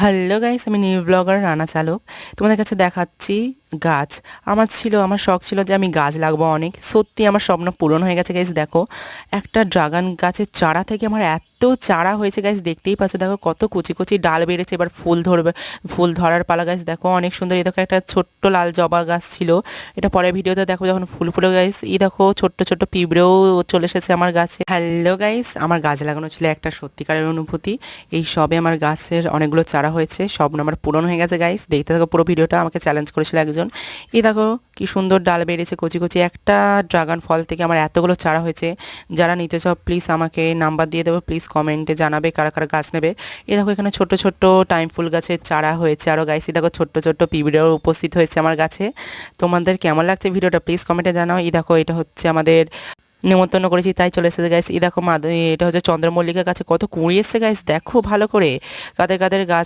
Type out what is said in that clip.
Hello guys, আমি new blogger Rana চালক। তোমাদের কাছে দেখাচ্ছি গাছ। আমার শখ ছিল যে আমি গাছ লাগাবো অনেক। সত্যি আমার স্বপ্ন পূরণ হয়ে গেছে গাইস। দেখো, একটা ড্রাগন গাছের চারা থেকে আমার এত চারা হয়েছে গাইস, দেখতেই পাচ্ছ। দেখো কত কুচি কুচি ডাল বেড়েছে, এবার ফুল ধরবে। ফুল ধরার পালা গাইস। দেখো অনেক সুন্দর। এই দেখো একটা ছোট্ট লাল জবা গাছ ছিল, এটা পরের ভিডিওতে দেখো যখন ফুল ফুলে গাইস। এই দেখো ছোট্ট ছোট্ট পিঁপড়েও চলে এসেছে আমার গাছে। হ্যালো গাইস, আমার গাছ লাগানো ছিল একটা সত্যিকারের অনুভূতি। এই সবে আমার গাছের অনেকগুলো চারা হয়েছে, স্বপ্ন আমার পূরণ হয়ে গেছে গাইস। দেখতে থাকো পুরো ভিডিওটা। আমাকে চ্যালেঞ্জ করেছিল একজন। এই দেখো কি সুন্দর ডাল বেরিয়েছে কচি কচি। একটা ড্রাগন ফল থেকে আমার এতগুলো চারা হয়েছে। যারা নিতে চাও প্লিজ আমাকে নাম্বার দিয়ে দেবো, প্লিজ কমেন্টে জানাবে কারা কারা গাছ নেবে। এই দেখো এখানে ছোট্ট ছোট্ট টাইম ফুল গাছের চারা হয়েছে আরও গাইস। এই দেখো ছোট্ট ছোট্ট পিঁপড়েও উপস্থিত হয়েছে আমার গাছে। তোমাদের কেমন লাগছে ভিডিওটা প্লিজ কমেন্টে জানাও। এই দেখো এটা হচ্ছে আমাদের নেমন্তন্ন করেছি তাই চলে এসেছে গাইস। এই দেখো এটা হচ্ছে চন্দ্রমল্লিকা গাছে কত কুঁড়ি এসেছে গাইস, দেখো ভালো করে। কাদের কাদের গাছ